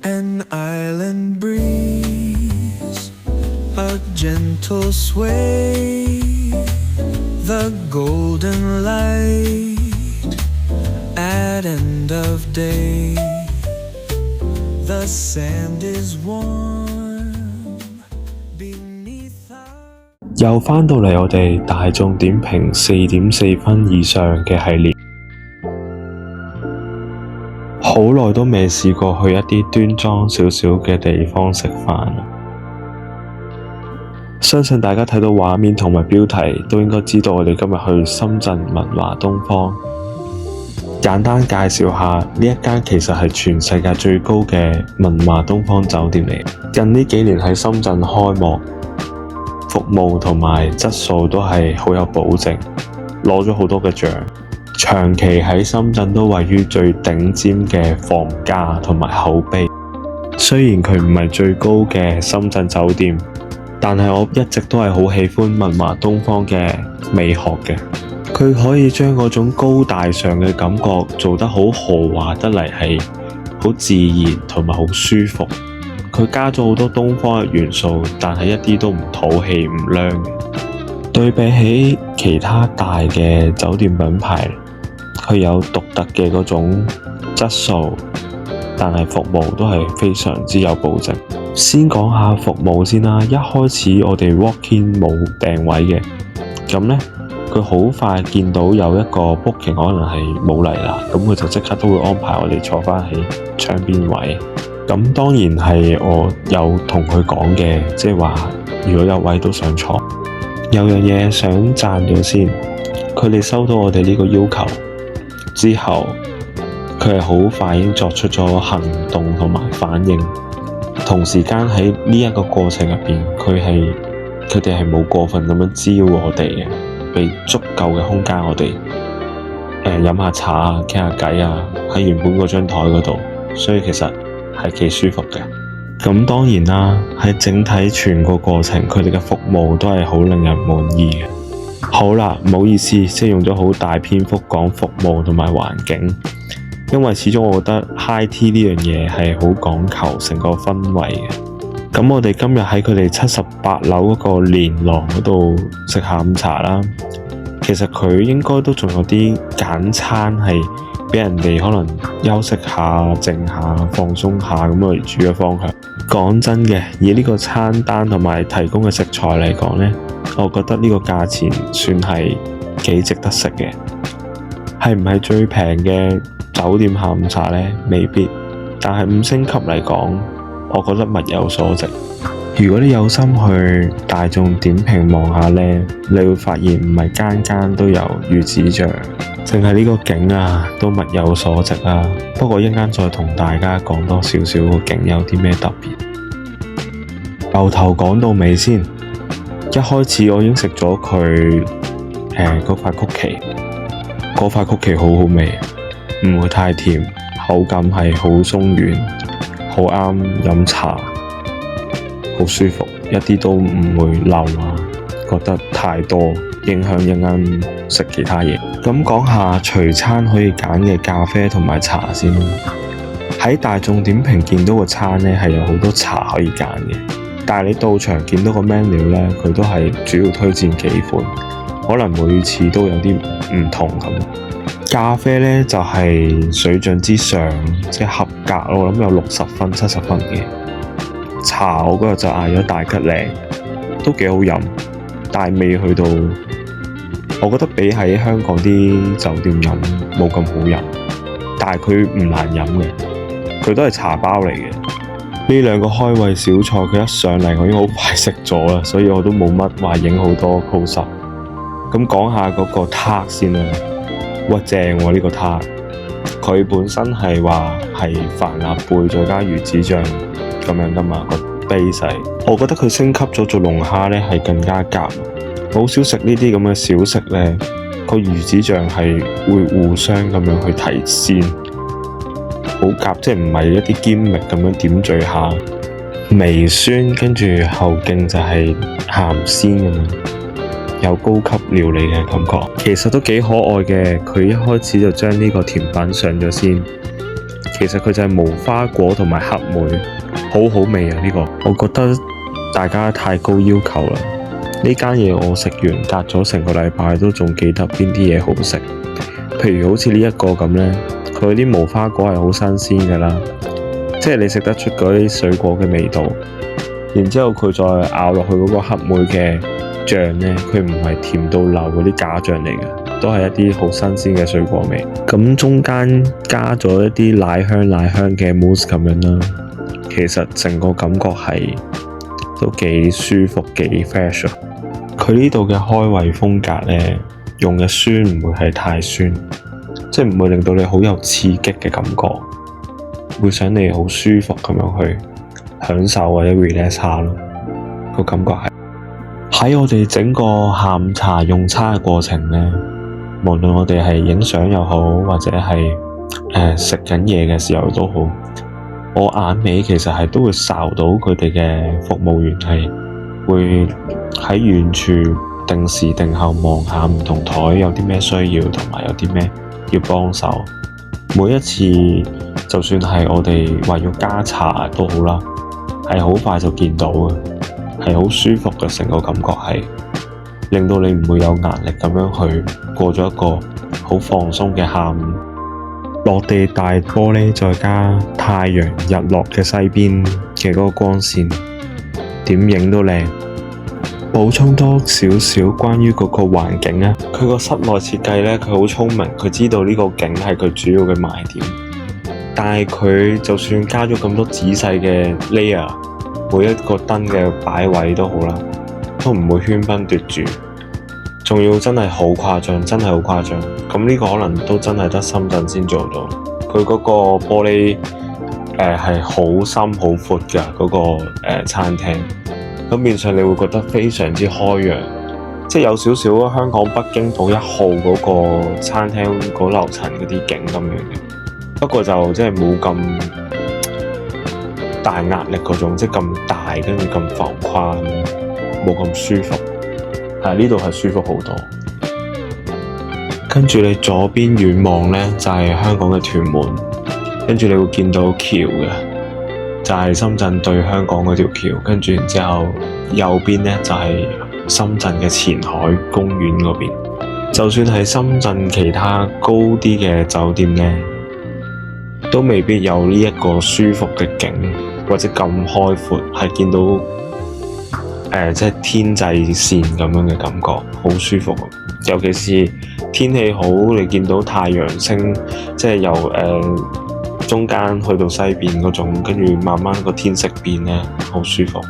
An island breeze, a gentle sway, the golden light at end of day, the sand is warm beneath our 又返到嚟我哋大眾點評4.4分以上嘅系列，好耐都未試過去一啲端莊少少嘅地方食飯。相信大家睇到畫面同埋標題都應該知道我哋今日去深圳文華東方。簡單介紹下，呢一間其實係全世界最高嘅文華東方酒店嚟。近呢幾年喺深圳開幕，服務同埋質素都係好有保證，攞咗好多嘅獎，長期喺深圳都位於最頂尖嘅房價同埋口碑。雖然佢唔係最高嘅深圳酒店，但係我一直都係好喜歡文華東方嘅美學嘅。佢可以將嗰種高大上嘅感覺做得好豪華得嚟，係好自然同埋好舒服。佢加咗好多東方嘅元素，但係一啲都唔土氣唔娘嘅。對比起其他大嘅酒店品牌，佢有獨特嘅嗰種質素，但係服務都係非常之有保證。先講下服務先啦。一開始我哋 walk in 冇訂位嘅，咁呢，佢好快見到有一個 booking 可能係冇嚟啦，咁佢就即刻都會安排我哋坐返喺窗邊位。咁當然係我有同佢講嘅，即係話如果有位都想坐。有樣嘢想讚咗先，佢哋收到我哋呢個要求之後，佢係好快已經作出咗行動同埋反應。同時間喺呢一個過程入邊，佢哋係冇過分咁樣滋擾我哋嘅，俾足夠嘅空間我哋飲下茶啊、傾下偈啊，喺原本嗰張台嗰度，所以其實係幾舒服嘅。咁當然啦，喺整體全個過程，佢哋嘅服務都係好令人滿意嘅。好啦，唔好意思，即係用咗好大篇幅講服務同埋環境，因為始終我覺得 high tea 呢樣嘢係好講求成個氛圍嘅。咁我哋今日喺佢哋78樓嗰個連廊嗰度食下午茶啦。其實佢應該都仲有啲簡餐係俾人哋可能休息下、靜下、放鬆下咁為主嘅方向。講真嘅，以呢個餐單同埋提供嘅食材嚟講呢，我覺得呢個價錢算係幾值得食嘅。係唔係最平嘅酒店下午茶呢？未必，但係5星級嚟講，我覺得物有所值。如果你有心去大眾點評望下呢，你會發現唔係間間都有魚子醬，淨係呢個景啊都物有所值啊。不過一陣間再同大家講多少少個景有啲咩特別。由頭講到尾先，一開始我已經食咗佢嗰塊曲奇，嗰塊曲奇好好味，唔會太甜，口感係好鬆軟，好啱飲茶，好舒服，一啲都唔會漏啊，覺得太多影響一間食其他嘢。咁講下隨餐可以揀嘅咖啡同埋茶先。喺大眾點評見到個餐呢係有好多茶可以揀嘅，但係你到場見到個 menu 呢，佢都係主要推薦幾款，可能每次都有啲唔同咁。咖啡呢就係水準之上，即係合格，我諗有60分、70分嘅。茶我嗰日就嗌咗大吉嶺，都幾好飲，但係未去到，我覺得比喺香港啲酒店飲冇咁好飲，但係佢唔難飲嘅，佢都係茶包嚟嘅。呢兩個開胃小菜佢一上嚟我已經好快食咗啦，所以我都冇乜話影好多 close up。咁講下嗰個撻先啦，哇正喎呢個撻，佢本身係話係帆立貝再加魚子醬咁樣噶嘛，個 base， 我覺得佢升級咗做龍蝦呢係更加夾。好少食呢啲咁嘅小食呢，個魚子醬係會互相咁樣去提鮮，好夾，即係唔係一啲堅味咁樣點綴下。微酸，跟住後勁就係鹹鮮咁樣，有高級料理嘅感覺，其實都幾可愛嘅。佢一開始就將呢個甜品上咗先，其實佢就係無花果同埋黑莓，好好味啊！呢個我覺得大家太高要求啦。呢間嘢我食完隔咗成個禮拜都仲記得邊啲嘢好食，譬如好似呢一個咁呢，佢啲無花果係好新鮮噶啦，即係你食得出嗰啲水果嘅味道，然之後佢再咬落去嗰個黑莓嘅醬呢，佢唔係甜到流嗰啲假醬嚟嘅，都係一啲好新鮮嘅水果味。咁中間加咗一啲奶香嘅 mousse 咁樣啦，其實成個感覺係都幾舒服幾 fresh 啊。佢呢度嘅開胃風格呢，用嘅酸唔會係太酸，即係唔會令到你好有刺激嘅感覺，會想你好舒服咁樣去享受或者 relax 下咯。個感覺係喺我哋整個下午茶用餐嘅過程呢，無論我哋係影相又好，或者係食緊嘢嘅時候都好，我眼尾其實係都會睄到佢哋嘅服務員係會喺遠處定時定候望下唔同台有啲咩需要，同埋有啲咩要幫手。每一次就算係我哋話要加茶都好啦，係好快就見到嘅，係好舒服嘅，成個感覺係令到你唔會有壓力咁樣去過咗一個好放鬆嘅下午。落地大玻璃再加太陽日落嘅西邊嘅嗰個光線，點影都靚。補充多少少關於嗰個環境啊，佢個室內設計呢，佢好聰明，佢知道呢個景係佢主要嘅賣點，但係佢就算加咗咁多仔細嘅 layer， 每一個燈嘅擺位都好啦，都唔會喧賓奪主，仲要真係好誇張，真係好誇張。咁呢個可能都真係得深圳先做到。佢嗰個玻璃係好深好闊㗎，嗰個餐廳。咁變相你會覺得非常之開揚，即係有少少香港北京道1號嗰個餐廳嗰樓層嗰啲景咁樣嘅。不過就即係冇咁大壓力嗰種，即係咁大跟住咁浮誇，冇咁舒服。係呢度係舒服好多。跟住你左邊遠望呢，就係香港嘅屯門，跟住你會見到橋嘅。就係深圳對香港嗰條橋，跟住然之後右邊呢，就係深圳嘅前海公園嗰邊。就算係深圳其他高啲嘅酒店呢，都未必有呢一個舒服嘅景，或者咁開闊，係見到即係天際線咁樣嘅感覺，好舒服。尤其是天氣好，你見到太陽升，即係由中間去到西邊嗰種，跟住慢慢個天色變呢，好舒服。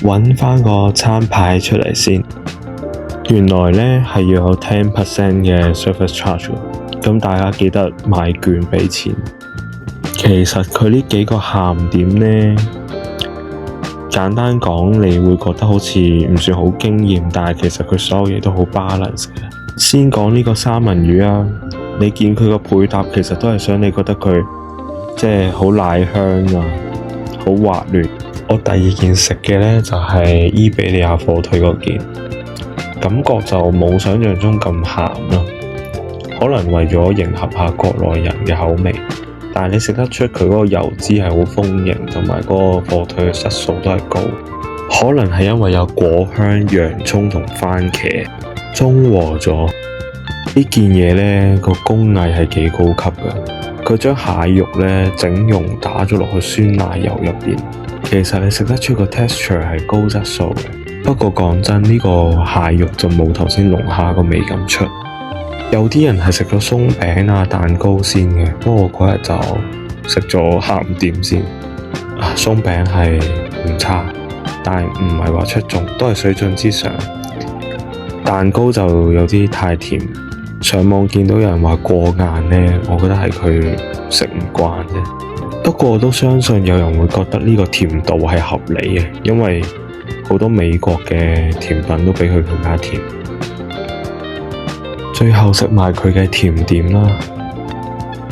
揾翻個餐牌出嚟先，原來呢係要有 10% 嘅 service charge， 咁大家記得買券俾錢。其實佢呢幾個鹹點呢，簡單講你會覺得好似唔算好驚豔，但係其實佢所有嘢都好 balance 嘅。先講呢個三文魚啊，你見佢個配搭其實都係想你覺得佢即係好奶香啊，好滑嫩。我第二件食嘅呢，就係伊比利亞火腿嗰件，感覺就冇想象中咁鹹咯。可能為咗迎合下國內人嘅口味，但係你食得出佢嗰個油脂係好豐盈，同埋嗰個火腿嘅質素都係高。可能係因為有果香、洋葱同番茄中和咗呢件嘢呢，個工藝係幾高級嘅。佢將蟹肉呢整溶打咗落去酸奶油入邊，其實你食得出個 texture 係高質素嘅。不過講真，呢個蟹肉就冇頭先龍蝦個味咁出。有啲人係食咗鬆餅啊、蛋糕先嘅，不過我嗰日就食咗鹹點先。鬆餅係唔差，但係唔係話出眾，都係水準之上。蛋糕就有啲太甜。上網見到有人話過硬呢，我覺得係佢食唔慣啫。不過我都相信有人會覺得呢個甜度係合理嘅，因為好多美國嘅甜品都比佢更加甜。最後食埋佢嘅甜點啦，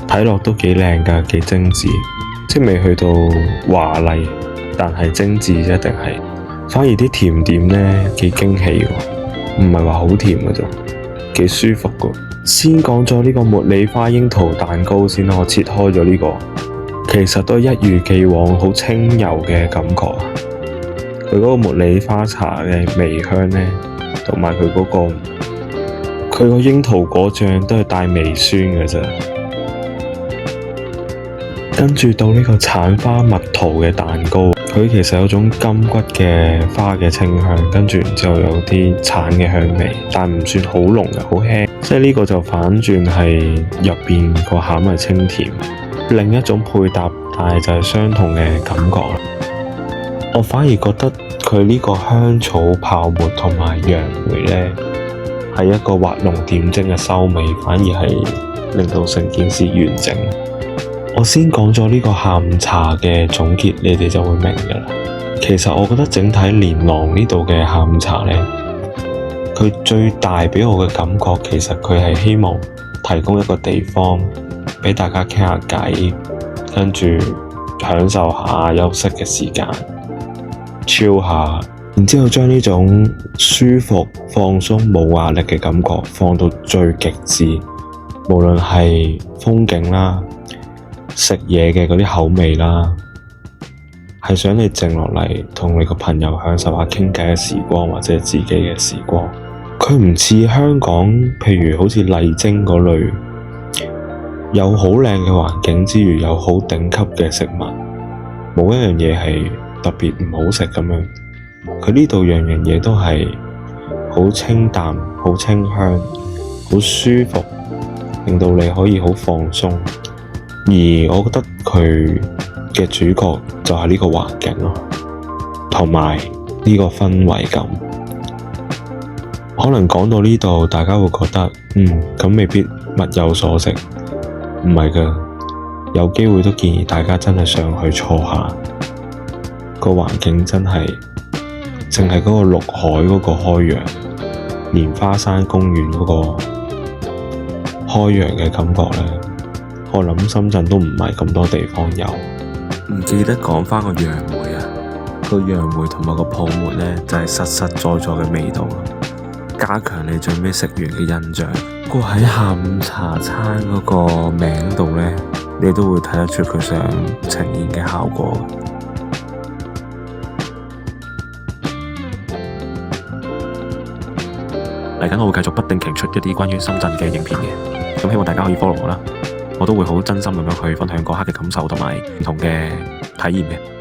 睇落都幾靚㗎，幾精緻，即未去到華麗，但係精緻啫，定係反而啲甜點呢幾驚喜喎，唔係話好甜嘅啫，幾舒服噶。先講咗呢個茉莉花櫻桃蛋糕先啦，我切開咗呢個，其實都一如既往好清柔嘅感覺啊。佢嗰個茉莉花茶嘅微香呢，同埋佢嗰個櫻桃果醬都係帶微酸嘅啫。跟住到呢個橙花蜜桃嘅蛋糕，佢其實有種金桔嘅花嘅清香，跟住然之後有啲橙嘅香味，但唔算好濃嘅，好輕。即係呢個就反轉係入邊個餡係清甜，另一種配搭，但係就係相同嘅感覺啦。我反而覺得佢呢個香草泡沫同埋楊梅呢，係一個畫龍點睛嘅收尾，反而係令到成件事完整。我先講咗呢個下午茶嘅總結，你哋就會明㗎啦。其實我覺得整體連廊呢度嘅下午茶呢，佢最大俾我嘅感覺，其實佢係希望提供一個地方俾大家傾下偈，跟住享受下休息嘅時間，chill下，然之後將呢種舒服、放鬆、冇壓力嘅感覺放到最極致，無論係風景啦、食嘢嘅嗰啲口味啦，係想你靜落嚟同你個朋友享受下傾偈嘅時光，或者自己嘅時光。佢唔似香港，譬如好似麗晶嗰類，有好靚嘅環境之餘，有好頂級嘅食物，冇一樣嘢係特別唔好食咁樣。佢呢度樣樣嘢都係好清淡、好清香、好舒服，令到你可以好放鬆。而我覺得佢嘅主角就係呢個環境咯，同埋呢個氛圍感。可能講到呢度，大家會覺得咁未必物有所值，唔係㗎。有機會都建議大家真係上去坐下，個環境真係淨係嗰個綠海嗰個開揚，蓮花山公園嗰個開揚嘅感覺呢，我諗深圳都唔係咁多地方有。唔記得講返個楊梅啊，個楊梅同埋個泡沫呢，就係實實在在嘅味道，加強你最尾食完嘅印象。不過喺下午茶餐嗰個名度呢，你都會睇得出佢想呈現嘅效果。嚟緊我會繼續不定期出一啲關於深圳嘅影片嘅，咁希望大家可以 follow 我啦。我都會好真心咁樣去分享嗰刻嘅感受同埋唔同嘅體驗嘅。